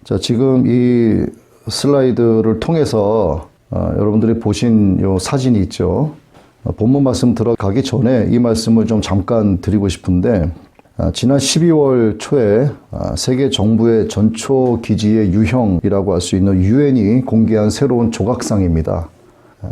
자, 지금 이 슬라이드를 통해서 여러분들이 보신 요 사진이 있죠. 본문 말씀 들어가기 전에 이 말씀을 좀 잠깐 드리고 싶은데, 지난 12월 초에 세계 정부의 전초 기지의 유형이라고 할 수 있는 유엔이 공개한 새로운 조각상입니다.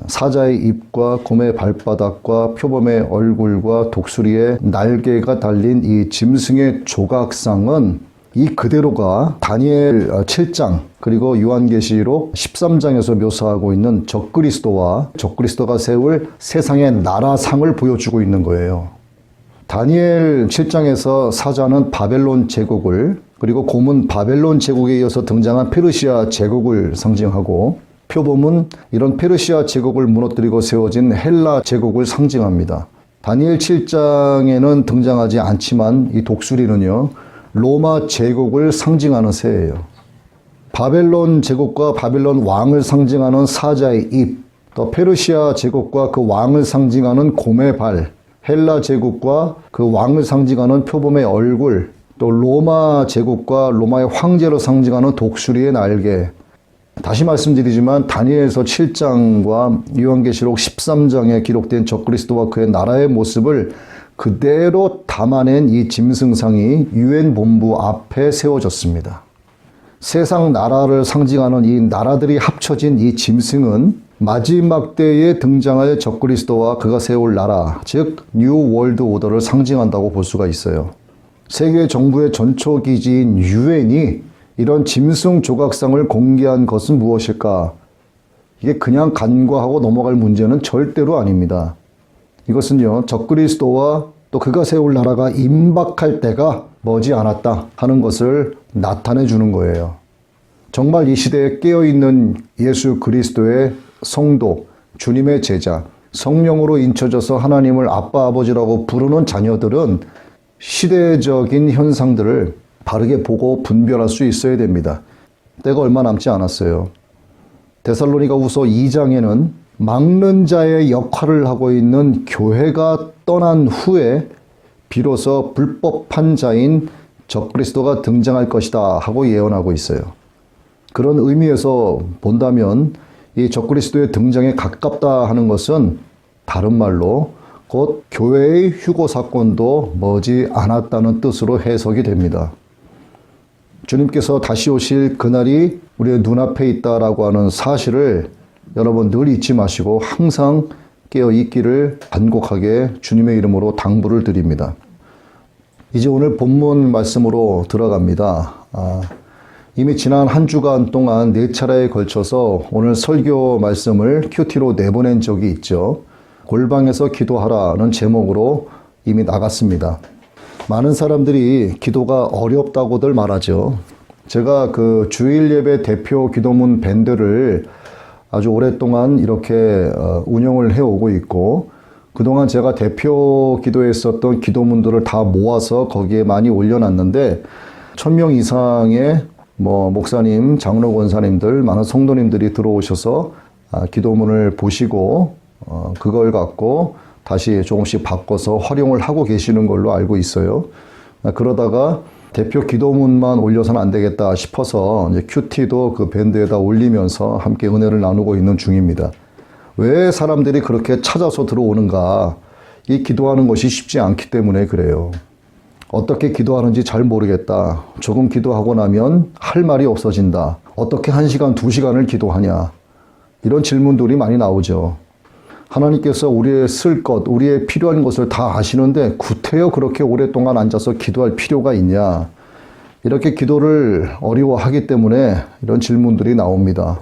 사자의 입과 곰의 발바닥과 표범의 얼굴과 독수리의 날개가 달린 이 짐승의 조각상은 이 그대로가 다니엘 7장 그리고 요한계시록 13장에서 묘사하고 있는 적그리스도와 적그리스도가 세울 세상의 나라상을 보여주고 있는 거예요. 다니엘 7장에서 사자는 바벨론 제국을, 그리고 곰은 바벨론 제국에 이어서 등장한 페르시아 제국을 상징하고, 표범은 이런 페르시아 제국을 무너뜨리고 세워진 헬라 제국을 상징합니다. 다니엘 7장에는 등장하지 않지만 이 독수리는요, 로마 제국을 상징하는 새예요. 바벨론 제국과 바벨론 왕을 상징하는 사자의 입, 또 페르시아 제국과 그 왕을 상징하는 곰의 발, 헬라 제국과 그 왕을 상징하는 표범의 얼굴, 또 로마 제국과 로마의 황제로 상징하는 독수리의 날개. 다시 말씀드리지만 다니엘서 7장과 요한계시록 13장에 기록된 적그리스도와 그의 나라의 모습을 그대로 담아낸 이 짐승상이 유엔 본부 앞에 세워졌습니다. 세상 나라를 상징하는 이 나라들이 합쳐진 이 짐승은 마지막 때에 등장할 적그리스도와 그가 세울 나라, 즉 뉴 월드 오더를 상징한다고 볼 수가 있어요. 세계 정부의 전초 기지인 유엔이 이런 짐승 조각상을 공개한 것은 무엇일까? 이게 그냥 간과하고 넘어갈 문제는 절대로 아닙니다. 이것은요, 적그리스도와 또 그가 세울 나라가 임박할 때가 머지 않았다 하는 것을 나타내 주는 거예요. 정말 이 시대에 깨어있는 예수 그리스도의 성도, 주님의 제자, 성령으로 인쳐져서 하나님을 아빠 아버지라고 부르는 자녀들은 시대적인 현상들을 바르게 보고 분별할 수 있어야 됩니다. 때가 얼마 남지 않았어요. 데살로니가후서 2장에는 막는 자의 역할을 하고 있는 교회가 떠난 후에 비로소 불법한 자인 적그리스도가 등장할 것이다 하고 예언하고 있어요. 그런 의미에서 본다면 이 적그리스도의 등장에 가깝다 하는 것은 다른 말로 곧 교회의 휴고 사건도 머지 않았다는 뜻으로 해석이 됩니다. 주님께서 다시 오실 그날이 우리의 눈앞에 있다라고 하는 사실을 여러분 늘 잊지 마시고 항상 깨어 있기를 간곡하게 주님의 이름으로 당부를 드립니다. 이제 오늘 본문 말씀으로 들어갑니다. 이미 지난 한 주간 동안 4차례에 걸쳐서 오늘 설교 말씀을 큐티로 내보낸 적이 있죠. 골방에서 기도하라는 제목으로 이미 나갔습니다. 많은 사람들이 기도가 어렵다고들 말하죠. 제가 그 주일 예배 대표 기도문 밴드를 아주 오랫동안 이렇게 운영을 해오고 있고, 그동안 제가 대표 기도했었던 기도문들을 다 모아서 거기에 많이 올려놨는데 1000명 이상의 목사님, 장로 권사님들, 많은 성도님들이 들어오셔서 기도문을 보시고 그걸 갖고 다시 조금씩 바꿔서 활용을 하고 계시는 걸로 알고 있어요. 그러다가 대표 기도문만 올려서는 안 되겠다 싶어서 이제 큐티도 그 밴드에다 올리면서 함께 은혜를 나누고 있는 중입니다. 왜 사람들이 그렇게 찾아서 들어오는가? 이 기도하는 것이 쉽지 않기 때문에 그래요. 어떻게 기도하는지 잘 모르겠다. 조금 기도하고 나면 할 말이 없어진다. 어떻게 1시간, 2시간을 기도하냐? 이런 질문들이 많이 나오죠. 하나님께서 우리의 쓸 것, 우리의 필요한 것을 다 아시는데 구태여 그렇게 오랫동안 앉아서 기도할 필요가 있냐? 이렇게 기도를 어려워하기 때문에 이런 질문들이 나옵니다.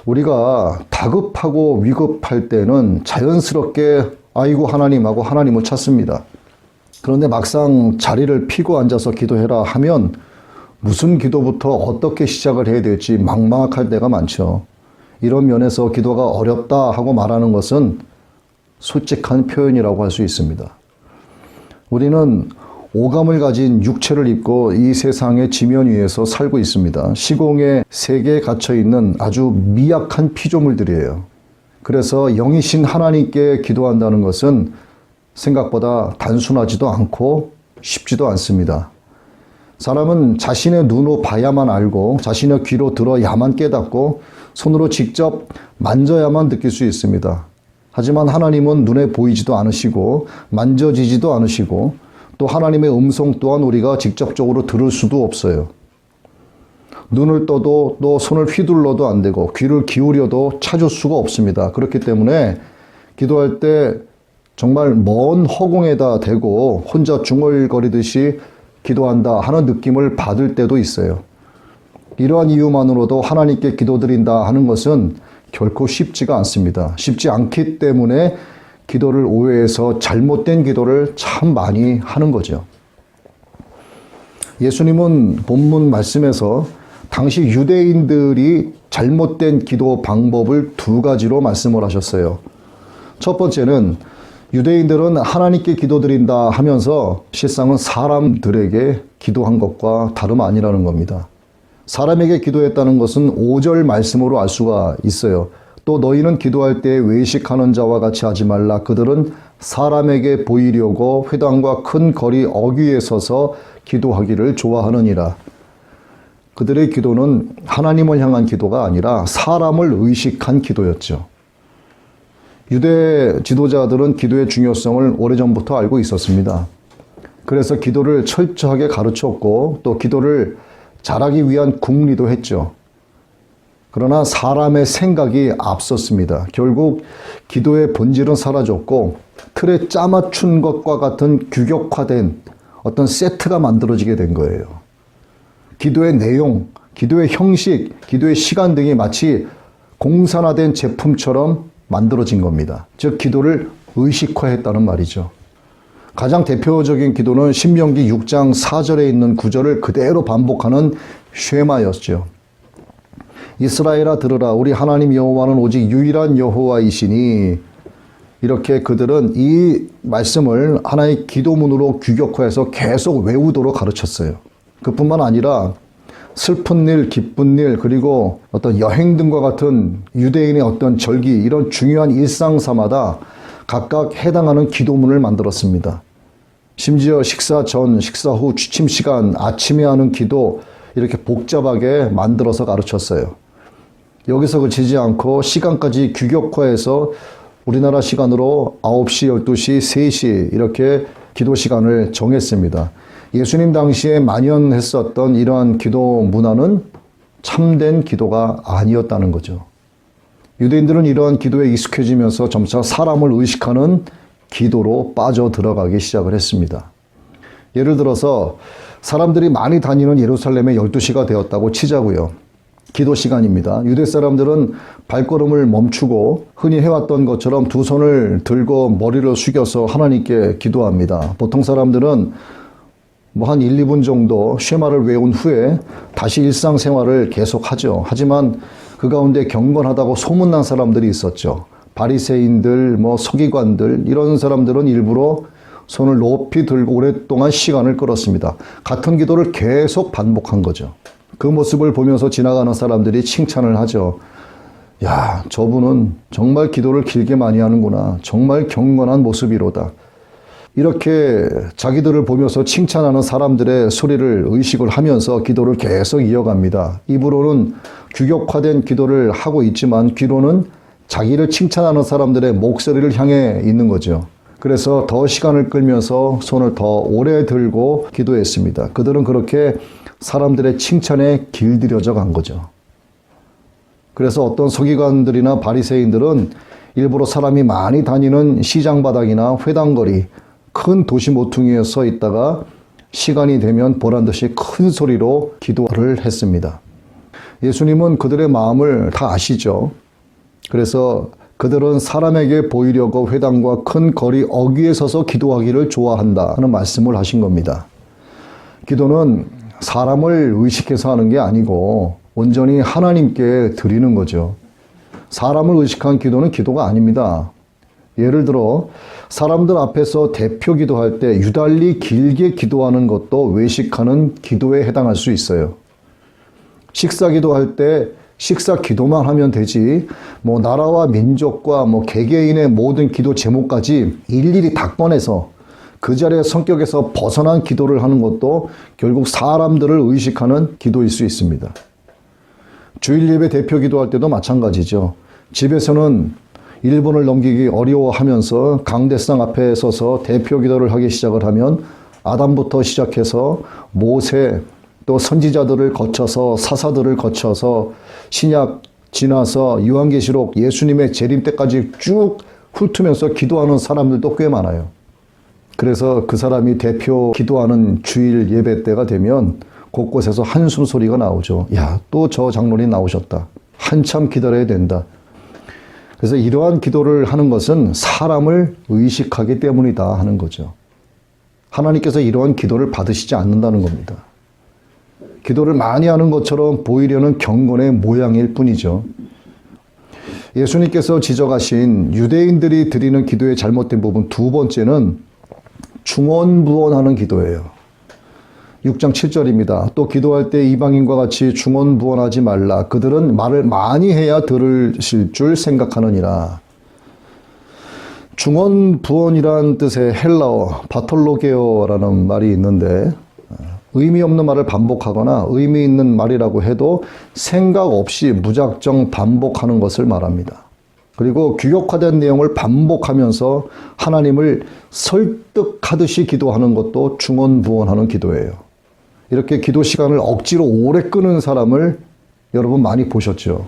우리가 다급하고 위급할 때는 자연스럽게 아이고 하나님하고 하나님을 찾습니다. 그런데 막상 자리를 피고 앉아서 기도해라 하면 무슨 기도부터 어떻게 시작을 해야 될지 막막할 때가 많죠. 이런 면에서 기도가 어렵다 하고 말하는 것은 솔직한 표현이라고 할 수 있습니다. 우리는 오감을 가진 육체를 입고 이 세상의 지면 위에서 살고 있습니다. 시공의 세계에 갇혀있는 아주 미약한 피조물들이에요. 그래서 영이신 하나님께 기도한다는 것은 생각보다 단순하지도 않고 쉽지도 않습니다. 사람은 자신의 눈으로 봐야만 알고 자신의 귀로 들어야만 깨닫고 손으로 직접 만져야만 느낄 수 있습니다. 하지만 하나님은 눈에 보이지도 않으시고 만져지지도 않으시고 또 하나님의 음성 또한 우리가 직접적으로 들을 수도 없어요. 눈을 떠도 또 손을 휘둘러도 안 되고 귀를 기울여도 찾을 수가 없습니다. 그렇기 때문에 기도할 때 정말 먼 허공에다 대고 혼자 중얼거리듯이 기도한다 하는 느낌을 받을 때도 있어요. 이러한 이유만으로도 하나님께 기도드린다 하는 것은 결코 쉽지가 않습니다. 쉽지 않기 때문에 기도를 오해해서 잘못된 기도를 참 많이 하는 거죠. 예수님은 본문 말씀에서 당시 유대인들이 잘못된 기도 방법을 두 가지로 말씀을 하셨어요. 첫 번째는 유대인들은 하나님께 기도드린다 하면서 실상은 사람들에게 기도한 것과 다름 아니라는 겁니다. 사람에게 기도했다는 것은 5절 말씀으로 알 수가 있어요. 또 너희는 기도할 때 외식하는 자와 같이 하지 말라. 그들은 사람에게 보이려고 회당과 큰 거리 어귀에 서서 기도하기를 좋아하느니라. 그들의 기도는 하나님을 향한 기도가 아니라 사람을 의식한 기도였죠. 유대 지도자들은 기도의 중요성을 오래전부터 알고 있었습니다. 그래서 기도를 철저하게 가르쳤고 또 기도를 잘하기 위한 궁리도 했죠. 그러나 사람의 생각이 앞섰습니다. 결국 기도의 본질은 사라졌고 틀에 짜맞춘 것과 같은 규격화된 어떤 세트가 만들어지게 된 거예요. 기도의 내용, 기도의 형식, 기도의 시간 등이 마치 공산화된 제품처럼 만들어진 겁니다. 즉 기도를 의식화했다는 말이죠. 가장 대표적인 기도는 신명기 6장 4절에 있는 구절을 그대로 반복하는 쉐마였죠. 이스라엘아 들으라, 우리 하나님 여호와는 오직 유일한 여호와이시니. 이렇게 그들은 이 말씀을 하나의 기도문으로 규격화해서 계속 외우도록 가르쳤어요. 그뿐만 아니라 슬픈 일, 기쁜 일, 그리고 어떤 여행 등과 같은 유대인의 어떤 절기, 이런 중요한 일상사마다 각각 해당하는 기도문을 만들었습니다. 심지어 식사 전, 식사 후, 취침 시간, 아침에 하는 기도, 이렇게 복잡하게 만들어서 가르쳤어요. 여기서 그치지 않고 시간까지 규격화해서 우리나라 시간으로 9시, 12시, 3시 이렇게 기도 시간을 정했습니다. 예수님 당시에 만연했었던 이러한 기도 문화는 참된 기도가 아니었다는 거죠. 유대인들은 이러한 기도에 익숙해지면서 점차 사람을 의식하는 기도로 빠져 들어가기 시작을 했습니다. 예를 들어서 사람들이 많이 다니는 예루살렘에 12시가 되었다고 치자고요. 기도 시간입니다. 유대 사람들은 발걸음을 멈추고 흔히 해왔던 것처럼 두 손을 들고 머리를 숙여서 하나님께 기도합니다. 보통 사람들은 한 1, 2분 정도 쉐마를 외운 후에 다시 일상생활을 계속하죠. 하지만 그 가운데 경건하다고 소문난 사람들이 있었죠. 바리새인들, 서기관들, 이런 사람들은 일부러 손을 높이 들고 오랫동안 시간을 끌었습니다. 같은 기도를 계속 반복한 거죠. 그 모습을 보면서 지나가는 사람들이 칭찬을 하죠. 야, 저분은 정말 기도를 길게 많이 하는구나. 정말 경건한 모습이로다. 이렇게 자기들을 보면서 칭찬하는 사람들의 소리를 의식을 하면서 기도를 계속 이어갑니다. 입으로는 규격화된 기도를 하고 있지만 귀로는 자기를 칭찬하는 사람들의 목소리를 향해 있는 거죠. 그래서 더 시간을 끌면서 손을 더 오래 들고 기도했습니다. 그들은 그렇게 사람들의 칭찬에 길들여져 간 거죠. 그래서 어떤 서기관들이나 바리새인들은 일부러 사람이 많이 다니는 시장 바닥이나 회당거리, 큰 도시 모퉁이에 서 있다가 시간이 되면 보란듯이 큰 소리로 기도를 했습니다. 예수님은 그들의 마음을 다 아시죠. 그래서 그들은 사람에게 보이려고 회당과 큰 거리 어귀에 서서 기도하기를 좋아한다 하는 말씀을 하신 겁니다. 기도는 사람을 의식해서 하는 게 아니고 온전히 하나님께 드리는 거죠. 사람을 의식한 기도는 기도가 아닙니다. 예를 들어 사람들 앞에서 대표 기도할 때 유달리 길게 기도하는 것도 외식하는 기도에 해당할 수 있어요. 식사 기도할 때 식사 기도만 하면 되지 나라와 민족과 개개인의 모든 기도 제목까지 일일이 다 꺼내서 그 자리의 성격에서 벗어난 기도를 하는 것도 결국 사람들을 의식하는 기도일 수 있습니다. 주일 예배 대표 기도할 때도 마찬가지죠. 집에서는 1분을 넘기기 어려워하면서 강대상 앞에 서서 대표 기도를 하기 시작을 하면 아담부터 시작해서 모세 또 선지자들을 거쳐서 사사들을 거쳐서 신약 지나서 요한계시록 예수님의 재림 때까지 쭉 훑으면서 기도하는 사람들도 꽤 많아요. 그래서 그 사람이 대표 기도하는 주일 예배 때가 되면 곳곳에서 한숨 소리가 나오죠. 야, 또 저 장로님 나오셨다. 한참 기다려야 된다. 그래서 이러한 기도를 하는 것은 사람을 의식하기 때문이다 하는 거죠. 하나님께서 이러한 기도를 받으시지 않는다는 겁니다. 기도를 많이 하는 것처럼 보이려는 경건의 모양일 뿐이죠. 예수님께서 지적하신 유대인들이 드리는 기도의 잘못된 부분 두 번째는 중언부언하는 기도예요. 6장 7절입니다. 또 기도할 때 이방인과 같이 중언부언하지 말라. 그들은 말을 많이 해야 들으실 줄 생각하느니라. 중언부언이란 뜻의 헬라어 바톨로게오라는 말이 있는데 의미 없는 말을 반복하거나 의미 있는 말이라고 해도 생각 없이 무작정 반복하는 것을 말합니다. 그리고 규격화된 내용을 반복하면서 하나님을 설득하듯이 기도하는 것도 중언부언하는 기도예요. 이렇게 기도 시간을 억지로 오래 끄는 사람을 여러분 많이 보셨죠?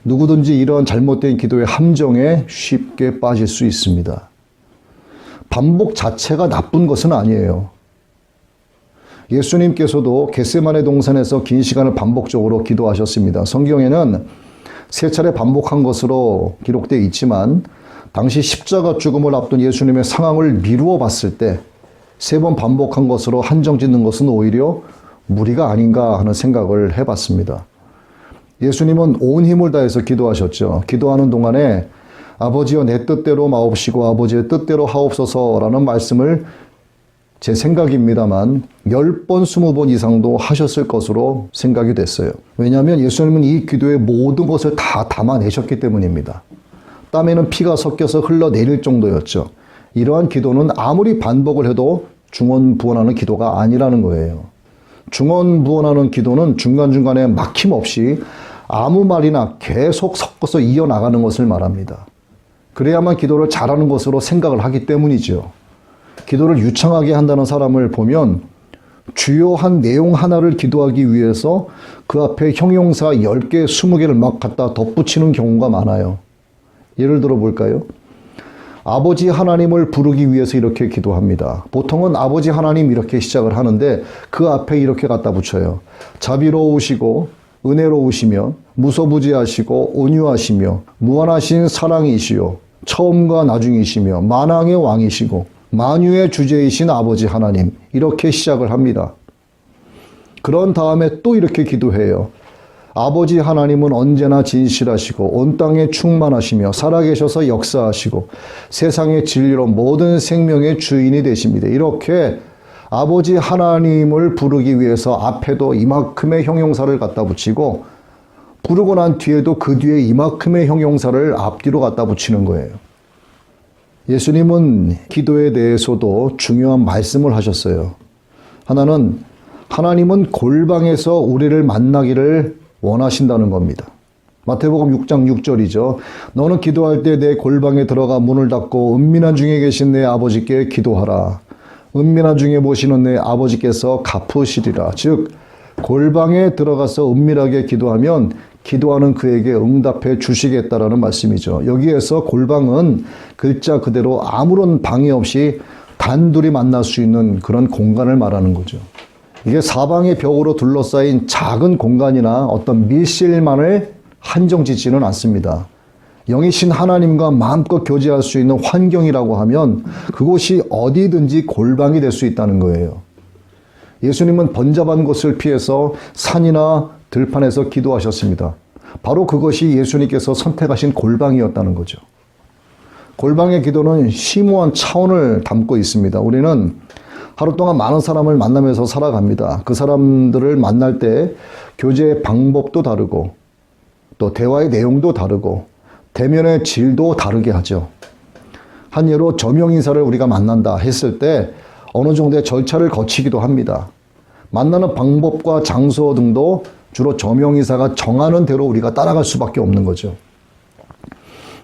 누구든지 이러한 잘못된 기도의 함정에 쉽게 빠질 수 있습니다. 반복 자체가 나쁜 것은 아니에요. 예수님께서도 겟세마네 동산에서 긴 시간을 반복적으로 기도하셨습니다. 성경에는 3차례 반복한 것으로 기록되어 있지만 당시 십자가 죽음을 앞둔 예수님의 상황을 미루어 봤을 때 3번 반복한 것으로 한정 짓는 것은 오히려 무리가 아닌가 하는 생각을 해봤습니다. 예수님은 온 힘을 다해서 기도하셨죠. 기도하는 동안에 아버지여 내 뜻대로 마옵시고 아버지의 뜻대로 하옵소서라는 말씀을 제 생각입니다만 10번, 20번 이상도 하셨을 것으로 생각이 됐어요. 왜냐하면 예수님은 이 기도의 모든 것을 다 담아내셨기 때문입니다. 땀에는 피가 섞여서 흘러내릴 정도였죠. 이러한 기도는 아무리 반복을 해도 중언부언하는 기도가 아니라는 거예요. 중언부언하는 기도는 중간중간에 막힘없이 아무 말이나 계속 섞어서 이어나가는 것을 말합니다. 그래야만 기도를 잘하는 것으로 생각을 하기 때문이죠. 기도를 유창하게 한다는 사람을 보면 주요한 내용 하나를 기도하기 위해서 그 앞에 형용사 10개, 20개를 막 갖다 덧붙이는 경우가 많아요. 예를 들어 볼까요? 아버지 하나님을 부르기 위해서 이렇게 기도합니다. 보통은 아버지 하나님 이렇게 시작을 하는데 그 앞에 이렇게 갖다 붙여요. 자비로우시고 은혜로우시며 무소부지하시고 온유하시며 무한하신 사랑이시요 처음과 나중이시며 만왕의 왕이시고 만유의 주제이신 아버지 하나님 이렇게 시작을 합니다. 그런 다음에 또 이렇게 기도해요. 아버지 하나님은 언제나 진실하시고 온 땅에 충만하시며 살아계셔서 역사하시고 세상의 진리로 모든 생명의 주인이 되십니다. 이렇게 아버지 하나님을 부르기 위해서 앞에도 이만큼의 형용사를 갖다 붙이고 부르고 난 뒤에도 그 뒤에 이만큼의 형용사를 앞뒤로 갖다 붙이는 거예요. 예수님은 기도에 대해서도 중요한 말씀을 하셨어요. 하나는 하나님은 골방에서 우리를 만나기를 원하신다는 겁니다. 마태복음 6장 6절이죠. 너는 기도할 때 내 골방에 들어가 문을 닫고 은밀한 중에 계신 내 아버지께 기도하라. 은밀한 중에 보시는 내 아버지께서 갚으시리라. 즉 골방에 들어가서 은밀하게 기도하면 기도하는 그에게 응답해 주시겠다라는 말씀이죠. 여기에서 골방은 글자 그대로 아무런 방해 없이 단둘이 만날 수 있는 그런 공간을 말하는 거죠. 이게 사방의 벽으로 둘러싸인 작은 공간이나 어떤 밀실만을 한정짓지는 않습니다. 영이신 하나님과 마음껏 교제할 수 있는 환경이라고 하면 그곳이 어디든지 골방이 될 수 있다는 거예요. 예수님은 번잡한 곳을 피해서 산이나 들판에서 기도하셨습니다. 바로 그것이 예수님께서 선택하신 골방이었다는 거죠. 골방의 기도는 심오한 차원을 담고 있습니다. 우리는 하루 동안 많은 사람을 만나면서 살아갑니다. 그 사람들을 만날 때 교제의 방법도 다르고 또 대화의 내용도 다르고 대면의 질도 다르게 하죠. 한 예로 저명 인사를 우리가 만난다 했을 때 어느 정도의 절차를 거치기도 합니다. 만나는 방법과 장소 등도 주로 저명이사가 정하는 대로 우리가 따라갈 수밖에 없는 거죠.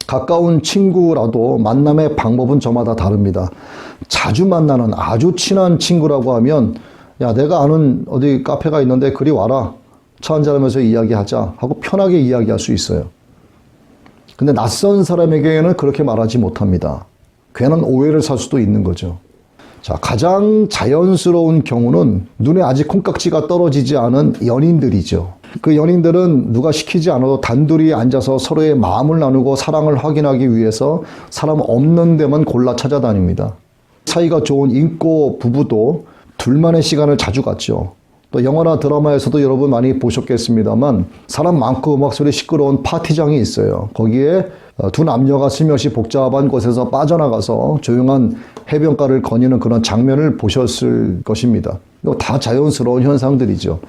가까운 친구라도 만남의 방법은 저마다 다릅니다. 자주 만나는 아주 친한 친구라고 하면 야, 내가 아는 어디 카페가 있는데 그리 와라. 차 한잔하면서 이야기하자 하고 편하게 이야기할 수 있어요. 근데 낯선 사람에게는 그렇게 말하지 못합니다. 괜한 오해를 살 수도 있는 거죠. 자, 가장 자연스러운 경우는 눈에 아직 콩깍지가 떨어지지 않은 연인들이죠. 그 연인들은 누가 시키지 않아도 단둘이 앉아서 서로의 마음을 나누고 사랑을 확인하기 위해서 사람 없는 데만 골라 찾아다닙니다. 사이가 좋은 인고 부부도 둘만의 시간을 자주 갖죠. 또 영화나 드라마에서도 여러분 많이 보셨겠습니다만 사람 많고 음악 소리 시끄러운 파티장이 있어요. 거기에 두 남녀가 스며시 복잡한 곳에서 빠져나가서 조용한 해변가를 거니는 그런 장면을 보셨을 것입니다. 이거 다 자연스러운 현상들이죠.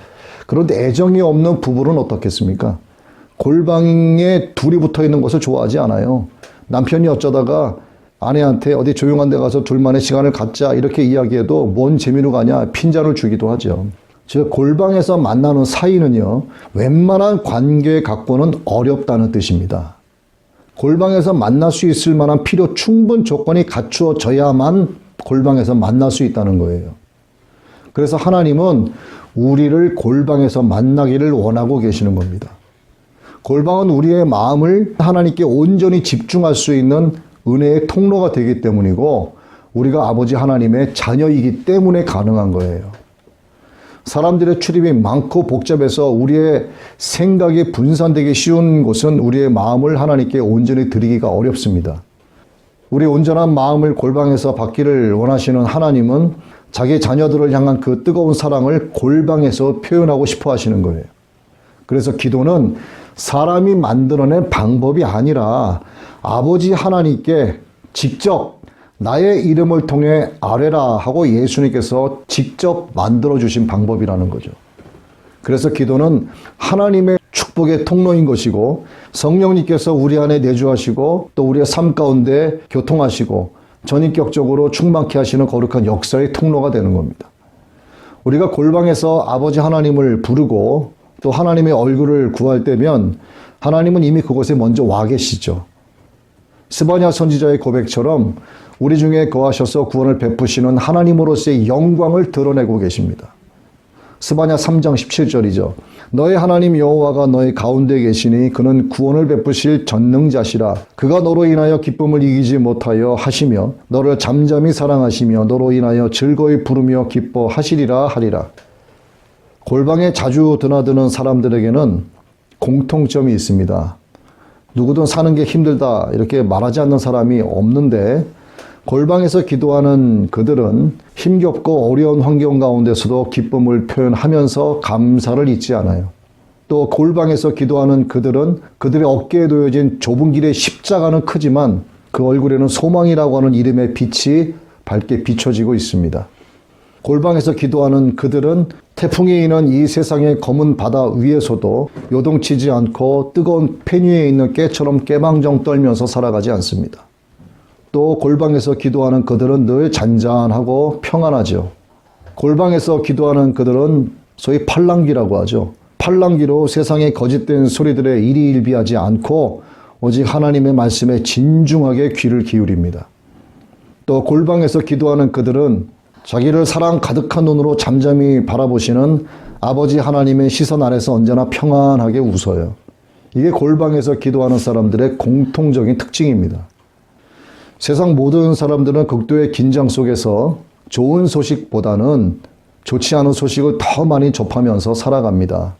그런데 애정이 없는 부부는 어떻겠습니까? 골방에 둘이 붙어 있는 것을 좋아하지 않아요. 남편이 어쩌다가 아내한테 어디 조용한 데 가서 둘만의 시간을 갖자 이렇게 이야기해도 뭔 재미로 가냐 핀잔을 주기도 하죠. 즉 골방에서 만나는 사이는요, 웬만한 관계 갖고는 어렵다는 뜻입니다. 골방에서 만날 수 있을 만한 필요 충분 조건이 갖추어져야만 골방에서 만날 수 있다는 거예요. 그래서 하나님은 우리를 골방에서 만나기를 원하고 계시는 겁니다. 골방은 우리의 마음을 하나님께 온전히 집중할 수 있는 은혜의 통로가 되기 때문이고 우리가 아버지 하나님의 자녀이기 때문에 가능한 거예요. 사람들의 출입이 많고 복잡해서 우리의 생각이 분산되기 쉬운 곳은 우리의 마음을 하나님께 온전히 드리기가 어렵습니다. 우리 온전한 마음을 골방에서 받기를 원하시는 하나님은 자기 자녀들을 향한 그 뜨거운 사랑을 골방에서 표현하고 싶어 하시는 거예요. 그래서 기도는 사람이 만들어낸 방법이 아니라 아버지 하나님께 직접 나의 이름을 통해 아뢰라 하고 예수님께서 직접 만들어주신 방법이라는 거죠. 그래서 기도는 하나님의 축복의 통로인 것이고 성령님께서 우리 안에 내주하시고 또 우리의 삶 가운데 교통하시고 전인격적으로 충만케 하시는 거룩한 역사의 통로가 되는 겁니다. 우리가 골방에서 아버지 하나님을 부르고 또 하나님의 얼굴을 구할 때면 하나님은 이미 그곳에 먼저 와 계시죠. 스바냐 선지자의 고백처럼 우리 중에 거하셔서 구원을 베푸시는 하나님으로서의 영광을 드러내고 계십니다. 스바냐 3장 17절이죠. 너의 하나님 여호와가 너의 가운데 계시니 그는 구원을 베푸실 전능자시라. 그가 너로 인하여 기쁨을 이기지 못하여 하시며 너를 잠잠히 사랑하시며 너로 인하여 즐거이 부르며 기뻐하시리라 하리라. 골방에 자주 드나드는 사람들에게는 공통점이 있습니다. 누구든 사는 게 힘들다 이렇게 말하지 않는 사람이 없는데 골방에서 기도하는 그들은 힘겹고 어려운 환경 가운데서도 기쁨을 표현하면서 감사를 잊지 않아요. 또 골방에서 기도하는 그들은 그들의 어깨에 놓여진 좁은 길의 십자가는 크지만 그 얼굴에는 소망이라고 하는 이름의 빛이 밝게 비춰지고 있습니다. 골방에서 기도하는 그들은 태풍이 이는 이 세상의 검은 바다 위에서도 요동치지 않고 뜨거운 팬 위에 있는 깨처럼 깨방정 떨면서 살아가지 않습니다. 또 골방에서 기도하는 그들은 늘 잔잔하고 평안하죠. 골방에서 기도하는 그들은 소위 팔랑귀라고 하죠. 팔랑귀로 세상의 거짓된 소리들에 일희일비하지 않고 오직 하나님의 말씀에 진중하게 귀를 기울입니다. 또 골방에서 기도하는 그들은 자기를 사랑 가득한 눈으로 잠잠히 바라보시는 아버지 하나님의 시선 아래서 언제나 평안하게 웃어요. 이게 골방에서 기도하는 사람들의 공통적인 특징입니다. 세상 모든 사람들은 극도의 긴장 속에서 좋은 소식보다는 좋지 않은 소식을 더 많이 접하면서 살아갑니다.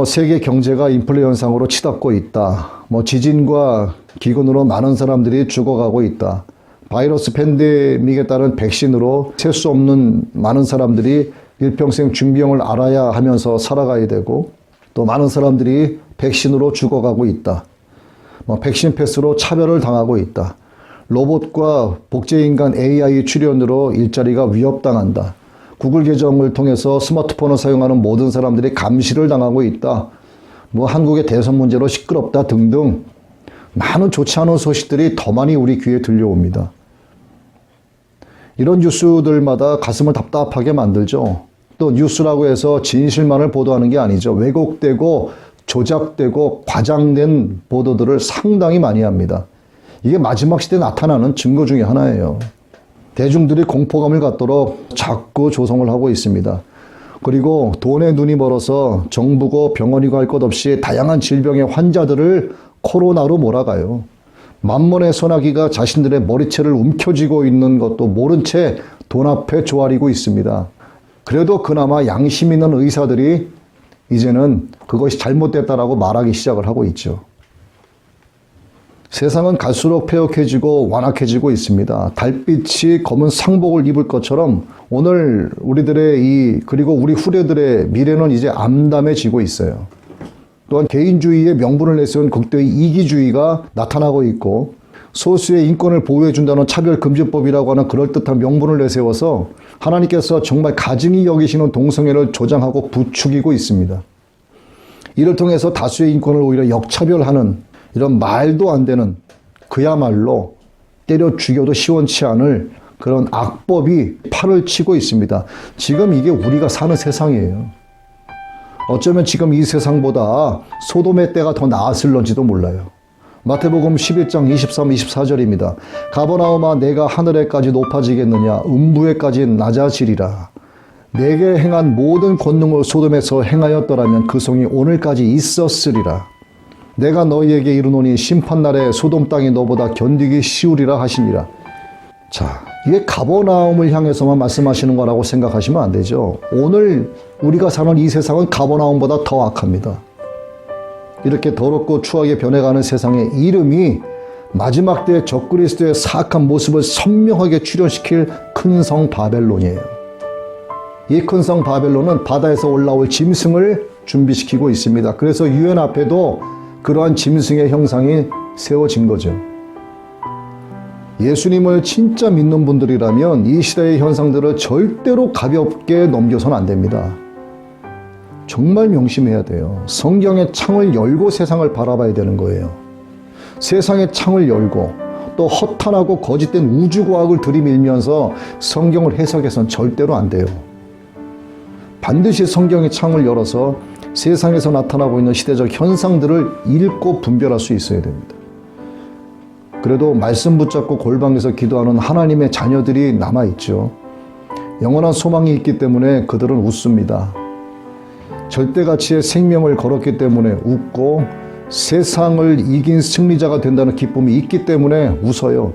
세계 경제가 인플레 현상으로 치닫고 있다. 지진과 기근으로 많은 사람들이 죽어가고 있다. 바이러스 팬데믹에 따른 백신으로 셀 수 없는 많은 사람들이 일평생 중병을 앓아야 하면서 살아가야 되고 또 많은 사람들이 백신으로 죽어가고 있다. 백신 패스로 차별을 당하고 있다. 로봇과 복제인간 AI 출현으로 일자리가 위협당한다. 구글 계정을 통해서 스마트폰을 사용하는 모든 사람들이 감시를 당하고 있다. 한국의 대선 문제로 시끄럽다 등등 많은 좋지 않은 소식들이 더 많이 우리 귀에 들려옵니다. 이런 뉴스들마다 가슴을 답답하게 만들죠. 또 뉴스라고 해서 진실만을 보도하는 게 아니죠. 왜곡되고 조작되고 과장된 보도들을 상당히 많이 합니다. 이게 마지막 시대에 나타나는 증거 중에 하나예요. 대중들이 공포감을 갖도록 자꾸 조성을 하고 있습니다. 그리고 돈에 눈이 멀어서 정부고 병원이고 할 것 없이 다양한 질병의 환자들을 코로나로 몰아가요. 만mon의 소나기가 자신들의 머리채를 움켜쥐고 있는 것도 모른 채 돈 앞에 조아리고 있습니다. 그래도 그나마 양심 있는 의사들이 이제는 그것이 잘못됐다라고 말하기 시작을 하고 있죠. 세상은 갈수록 폐역해지고 완악해지고 있습니다. 달빛이 검은 상복을 입을 것처럼 오늘 우리들의 그리고 우리 후대들의 미래는 이제 암담해지고 있어요. 또한 개인주의에 명분을 내세운 극도의 이기주의가 나타나고 있고 소수의 인권을 보호해준다는 차별금지법이라고 하는 그럴듯한 명분을 내세워서 하나님께서 정말 가증히 여기시는 동성애를 조장하고 부추기고 있습니다. 이를 통해서 다수의 인권을 오히려 역차별하는 이런 말도 안 되는 그야말로 때려 죽여도 시원치 않을 그런 악법이 판을 치고 있습니다. 지금 이게 우리가 사는 세상이에요. 어쩌면 지금 이 세상보다 소돔의 때가 더 나았을런지도 몰라요. 마태복음 11장 23, 24절입니다. 가버나움아 내가 하늘에까지 높아지겠느냐 음부에까지 낮아지리라. 내게 행한 모든 권능을 소돔에서 행하였더라면 그 성이 오늘까지 있었으리라. 내가 너희에게 이르노니 심판날에 소돔 땅이 너보다 견디기 쉬우리라 하시니라. 자, 이게 가버나움을 향해서만 말씀하시는 거라고 생각하시면 안 되죠. 오늘 우리가 사는 이 세상은 가버나움보다 더 악합니다. 이렇게 더럽고 추하게 변해가는 세상의 이름이 마지막 때의 적그리스도의 사악한 모습을 선명하게 출현시킬 큰 성 바벨론이에요. 이 큰 성 바벨론은 바다에서 올라올 짐승을 준비시키고 있습니다. 그래서 유엔 앞에도 그러한 짐승의 형상이 세워진 거죠. 예수님을 진짜 믿는 분들이라면 이 시대의 현상들을 절대로 가볍게 넘겨서는 안 됩니다. 정말 명심해야 돼요. 성경의 창을 열고 세상을 바라봐야 되는 거예요. 세상의 창을 열고 또 허탄하고 거짓된 우주과학을 들이밀면서 성경을 해석해서는 절대로 안 돼요. 반드시 성경의 창을 열어서 세상에서 나타나고 있는 시대적 현상들을 읽고 분별할 수 있어야 됩니다. 그래도 말씀 붙잡고 골방에서 기도하는 하나님의 자녀들이 남아있죠. 영원한 소망이 있기 때문에 그들은 웃습니다. 절대가치의 생명을 걸었기 때문에 웃고 세상을 이긴 승리자가 된다는 기쁨이 있기 때문에 웃어요.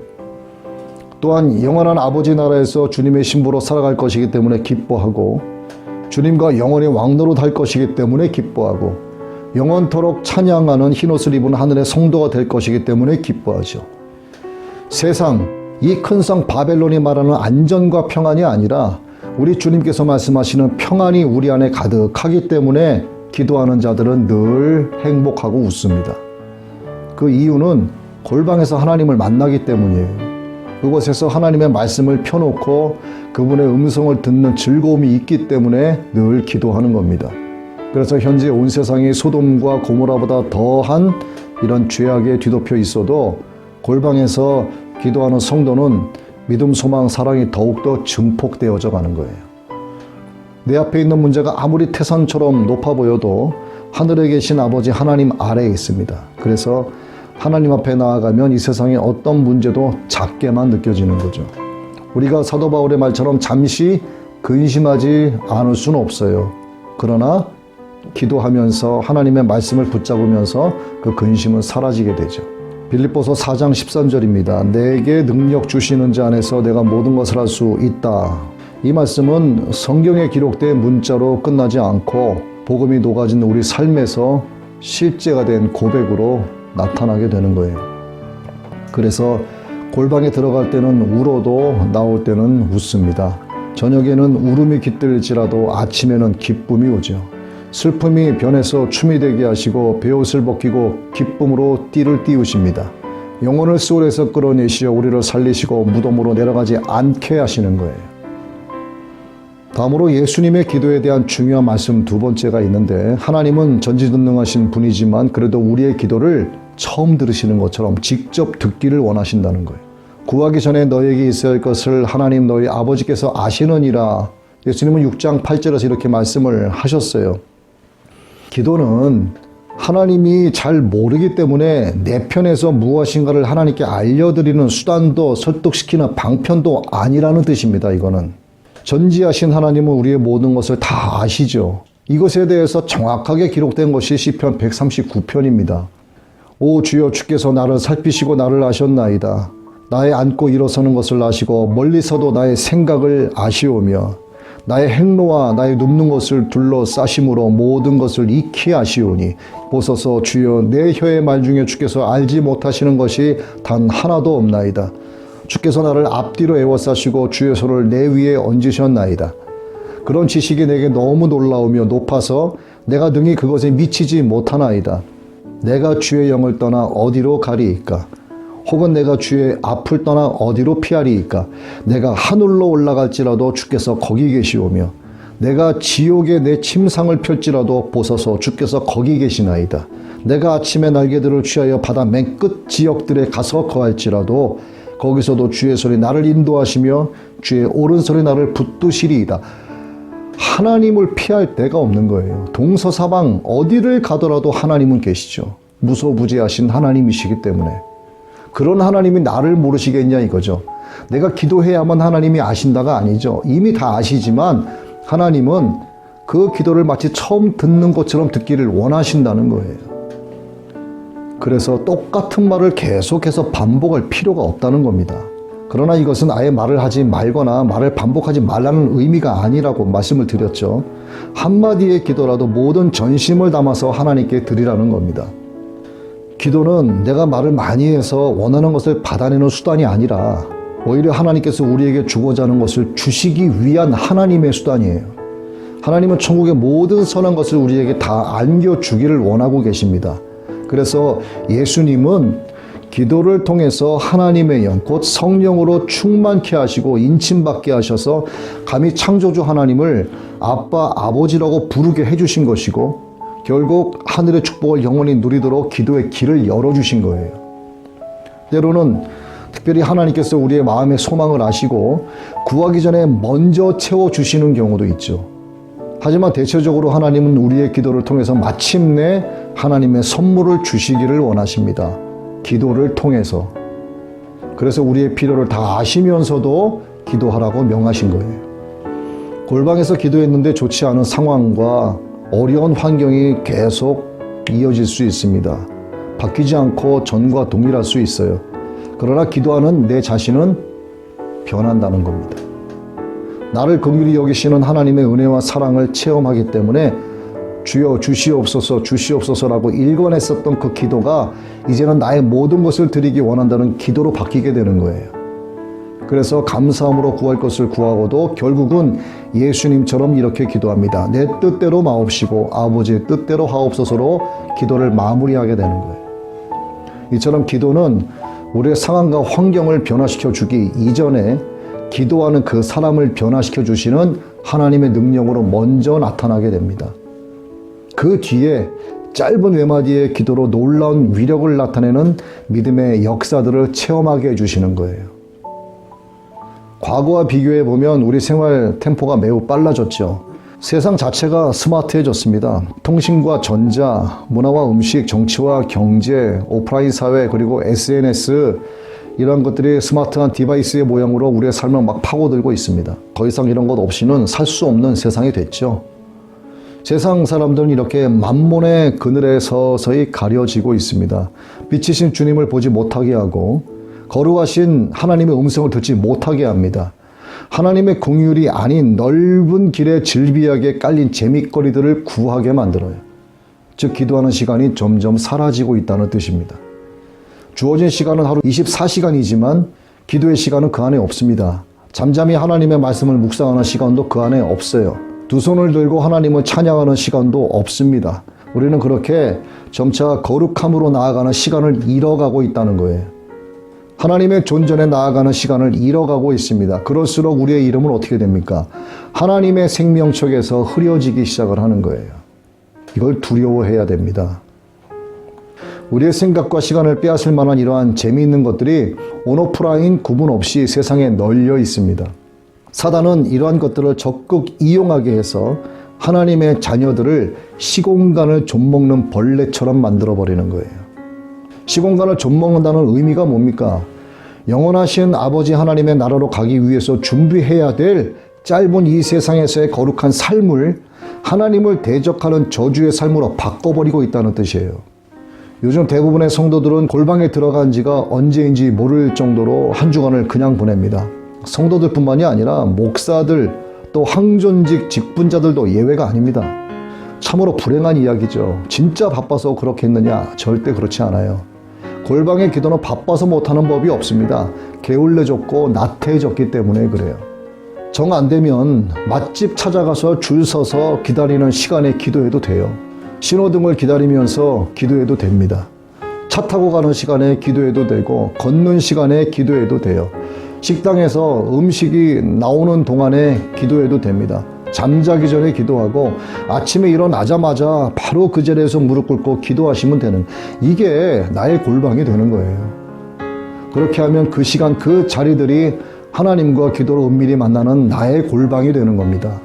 또한 영원한 아버지 나라에서 주님의 신부로 살아갈 것이기 때문에 기뻐하고 주님과 영원히 왕노릇 할 것이기 때문에 기뻐하고 영원토록 찬양하는 흰옷을 입은 하늘의 성도가 될 것이기 때문에 기뻐하죠. 세상, 이 큰 성 바벨론이 말하는 안전과 평안이 아니라 우리 주님께서 말씀하시는 평안이 우리 안에 가득하기 때문에 기도하는 자들은 늘 행복하고 웃습니다. 그 이유는 골방에서 하나님을 만나기 때문이에요. 그곳에서 하나님의 말씀을 펴놓고 그분의 음성을 듣는 즐거움이 있기 때문에 늘 기도하는 겁니다. 그래서 현재 온 세상이 소돔과 고모라보다 더한 이런 죄악에 뒤덮여 있어도 골방에서 기도하는 성도는 믿음, 소망, 사랑이 더욱더 증폭되어져 가는 거예요. 내 앞에 있는 문제가 아무리 태산처럼 높아 보여도 하늘에 계신 아버지 하나님 아래에 있습니다. 그래서 하나님 앞에 나아가면 이 세상의 어떤 문제도 작게만 느껴지는 거죠. 우리가 사도 바울의 말처럼 잠시 근심하지 않을 수는 없어요. 그러나 기도하면서 하나님의 말씀을 붙잡으면서 그 근심은 사라지게 되죠. 빌립보서 4장 13절입니다. 내게 능력 주시는 자 안에서 내가 모든 것을 할 수 있다. 이 말씀은 성경에 기록된 문자로 끝나지 않고 복음이 녹아진 우리 삶에서 실제가 된 고백으로 나타나게 되는 거예요. 그래서 골방에 들어갈 때는 울어도 나올 때는 웃습니다. 저녁에는 울음이 깃들지라도 아침에는 기쁨이 오죠. 슬픔이 변해서 춤이 되게 하시고 베옷을 벗기고 기쁨으로 띠를 띄우십니다. 영혼을 수월에서 끌어내시어 우리를 살리시고 무덤으로 내려가지 않게 하시는 거예요. 다음으로 예수님의 기도에 대한 중요한 말씀 두 번째가 있는데 하나님은 전지전능하신 분이지만 그래도 우리의 기도를 처음 들으시는 것처럼 직접 듣기를 원하신다는 거예요. 구하기 전에 너에게 있어야 할 것을 하나님 너희 아버지께서 아시느니라. 예수님은 6장 8절에서 이렇게 말씀을 하셨어요. 기도는 하나님이 잘 모르기 때문에 내 편에서 무엇인가를 하나님께 알려드리는 수단도 설득시키는 방편도 아니라는 뜻입니다. 이거는 전지하신 하나님은 우리의 모든 것을 다 아시죠. 이것에 대해서 정확하게 기록된 것이 시편 139편입니다. 오 주여, 주께서 나를 살피시고 나를 아셨나이다. 나의 앉고 일어서는 것을 아시고 멀리서도 나의 생각을 아시오며 나의 행로와 나의 눕는 것을 둘러싸심으로 모든 것을 익히 아시오니 보소서 주여, 내 혀의 말 중에 주께서 알지 못하시는 것이 단 하나도 없나이다. 주께서 나를 앞뒤로 에워싸시고 주의 손을 내 위에 얹으셨나이다. 그런 지식이 내게 너무 놀라우며 높아서 내가 능히 그것에 미치지 못하나이다. 내가 주의 영을 떠나 어디로 가리이까? 혹은 내가 주의 앞을 떠나 어디로 피하리이까? 내가 하늘로 올라갈지라도 주께서 거기 계시오며 내가 지옥에 내 침상을 펼지라도 보소서 주께서 거기 계시나이다. 내가 아침에 날개들을 취하여 바다 맨 끝 지역들에 가서 거할지라도 거기서도 주의 손이 나를 인도하시며 주의 오른손이 나를 붙드시리이다. 하나님을 피할 데가 없는 거예요. 동서사방 어디를 가더라도 하나님은 계시죠. 무소부지하신 하나님이시기 때문에. 그런 하나님이 나를 모르시겠냐 이거죠. 내가 기도해야만 하나님이 아신다가 아니죠. 이미 다 아시지만 하나님은 그 기도를 마치 처음 듣는 것처럼 듣기를 원하신다는 거예요. 그래서 똑같은 말을 계속해서 반복할 필요가 없다는 겁니다. 그러나 이것은 아예 말을 하지 말거나 말을 반복하지 말라는 의미가 아니라고 말씀을 드렸죠. 한마디의 기도라도 모든 전심을 담아서 하나님께 드리라는 겁니다. 기도는 내가 말을 많이 해서 원하는 것을 받아내는 수단이 아니라 오히려 하나님께서 우리에게 주고자 하는 것을 주시기 위한 하나님의 수단이에요. 하나님은 천국의 모든 선한 것을 우리에게 다 안겨주기를 원하고 계십니다. 그래서 예수님은 기도를 통해서 하나님의 영, 곧 성령으로 충만케 하시고 인침받게 하셔서 감히 창조주 하나님을 아빠, 아버지라고 부르게 해주신 것이고 결국 하늘의 축복을 영원히 누리도록 기도의 길을 열어주신 거예요. 때로는 특별히 하나님께서 우리의 마음의 소망을 아시고 구하기 전에 먼저 채워주시는 경우도 있죠. 하지만 대체적으로 하나님은 우리의 기도를 통해서 마침내 하나님의 선물을 주시기를 원하십니다. 기도를 통해서. 그래서 우리의 필요를 다 아시면서도 기도하라고 명하신 거예요. 골방에서 기도했는데 좋지 않은 상황과 어려운 환경이 계속 이어질 수 있습니다. 바뀌지 않고 전과 동일할 수 있어요. 그러나 기도하는 내 자신은 변한다는 겁니다. 나를 긍휼히 여기시는 하나님의 은혜와 사랑을 체험하기 때문에 주여 주시옵소서 주시옵소서라고 일관했었던 그 기도가 이제는 나의 모든 것을 드리기 원한다는 기도로 바뀌게 되는 거예요. 그래서 감사함으로 구할 것을 구하고도 결국은 예수님처럼 이렇게 기도합니다. 내 뜻대로 마옵시고 아버지의 뜻대로 하옵소서로 기도를 마무리하게 되는 거예요. 이처럼 기도는 우리의 상황과 환경을 변화시켜 주기 이전에 기도하는 그 사람을 변화시켜 주시는 하나님의 능력으로 먼저 나타나게 됩니다. 그 뒤에 짧은 외마디의 기도로 놀라운 위력을 나타내는 믿음의 역사들을 체험하게 해주시는 거예요. 과거와 비교해 보면 우리 생활 템포가 매우 빨라졌죠. 세상 자체가 스마트해졌습니다. 통신과 전자, 문화와 음식, 정치와 경제, 오프라인 사회, 그리고 SNS 이런 것들이 스마트한 디바이스의 모양으로 우리의 삶을 막 파고들고 있습니다. 더 이상 이런 것 없이는 살 수 없는 세상이 됐죠. 세상 사람들은 이렇게 만몬의 그늘에 서서히 가려지고 있습니다. 빛이신 주님을 보지 못하게 하고 거룩하신 하나님의 음성을 듣지 못하게 합니다. 하나님의 긍휼이 아닌 넓은 길에 질비하게 깔린 재미거리들을 구하게 만들어요. 즉 기도하는 시간이 점점 사라지고 있다는 뜻입니다. 주어진 시간은 하루 24시간이지만 기도의 시간은 그 안에 없습니다. 잠잠히 하나님의 말씀을 묵상하는 시간도 그 안에 없어요. 두 손을 들고 하나님을 찬양하는 시간도 없습니다. 우리는 그렇게 점차 거룩함으로 나아가는 시간을 잃어가고 있다는 거예요. 하나님의 존전에 나아가는 시간을 잃어가고 있습니다. 그럴수록 우리의 이름은 어떻게 됩니까? 하나님의 생명책에서 흐려지기 시작을 하는 거예요. 이걸 두려워해야 됩니다. 우리의 생각과 시간을 빼앗을 만한 이러한 재미있는 것들이 온오프라인 구분 없이 세상에 널려 있습니다. 사단은 이러한 것들을 적극 이용하게 해서 하나님의 자녀들을 시공간을 좀먹는 벌레처럼 만들어버리는 거예요. 시공간을 좀먹는다는 의미가 뭡니까? 영원하신 아버지 하나님의 나라로 가기 위해서 준비해야 될 짧은 이 세상에서의 거룩한 삶을 하나님을 대적하는 저주의 삶으로 바꿔버리고 있다는 뜻이에요. 요즘 대부분의 성도들은 골방에 들어간 지가 언제인지 모를 정도로 한 주간을 그냥 보냅니다. 성도들뿐만이 아니라 목사들 또 항존직 직분자들도 예외가 아닙니다. 참으로 불행한 이야기죠. 진짜 바빠서 그렇게 했느냐? 절대 그렇지 않아요. 골방의 기도는 바빠서 못하는 법이 없습니다. 게을러졌고 나태해졌기 때문에 그래요. 정 안 되면 맛집 찾아가서 줄 서서 기다리는 시간에 기도해도 돼요. 신호등을 기다리면서 기도해도 됩니다. 차 타고 가는 시간에 기도해도 되고 걷는 시간에 기도해도 돼요. 식당에서 음식이 나오는 동안에 기도해도 됩니다. 잠자기 전에 기도하고 아침에 일어나자마자 바로 그 자리에서 무릎 꿇고 기도하시면 되는, 이게 나의 골방이 되는 거예요. 그렇게 하면 그 시간 그 자리들이 하나님과 기도로 은밀히 만나는 나의 골방이 되는 겁니다.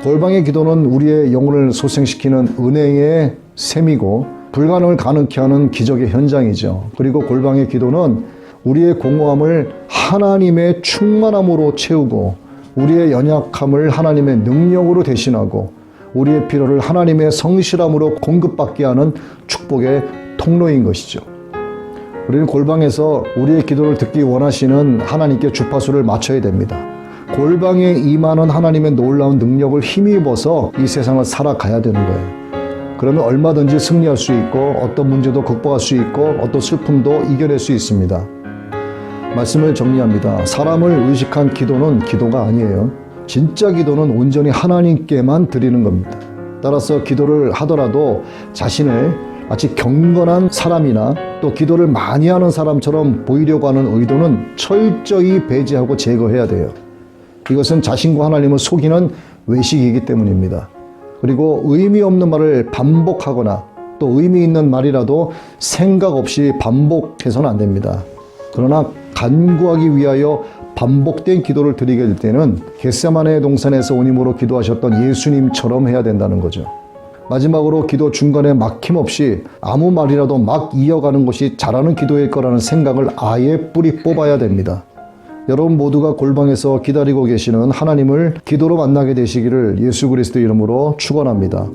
골방의 기도는 우리의 영혼을 소생시키는 은혜의 셈이고 불가능을 가능케 하는 기적의 현장이죠. 그리고 골방의 기도는 우리의 공허함을 하나님의 충만함으로 채우고 우리의 연약함을 하나님의 능력으로 대신하고 우리의 필요를 하나님의 성실함으로 공급받게 하는 축복의 통로인 것이죠. 우리는 골방에서 우리의 기도를 듣기 원하시는 하나님께 주파수를 맞춰야 됩니다. 골방에 임하는 하나님의 놀라운 능력을 힘입어서 이 세상을 살아가야 되는 거예요. 그러면 얼마든지 승리할 수 있고 어떤 문제도 극복할 수 있고 어떤 슬픔도 이겨낼 수 있습니다. 말씀을 정리합니다. 사람을 의식한 기도는 기도가 아니에요. 진짜 기도는 온전히 하나님께만 드리는 겁니다. 따라서 기도를 하더라도 자신을 마치 경건한 사람이나 또 기도를 많이 하는 사람처럼 보이려고 하는 의도는 철저히 배제하고 제거해야 돼요. 이것은 자신과 하나님을 속이는 외식이기 때문입니다. 그리고 의미 없는 말을 반복하거나 또 의미 있는 말이라도 생각 없이 반복해서는 안 됩니다. 그러나 간구하기 위하여 반복된 기도를 드리게 될 때는 겟세마네 동산에서 온 힘으로 기도하셨던 예수님처럼 해야 된다는 거죠. 마지막으로 기도 중간에 막힘없이 아무 말이라도 막 이어가는 것이 잘하는 기도일 거라는 생각을 아예 뿌리 뽑아야 됩니다. 여러분 모두가 골방에서 기다리고 계시는 하나님을 기도로 만나게 되시기를 예수 그리스도 이름으로 축원합니다.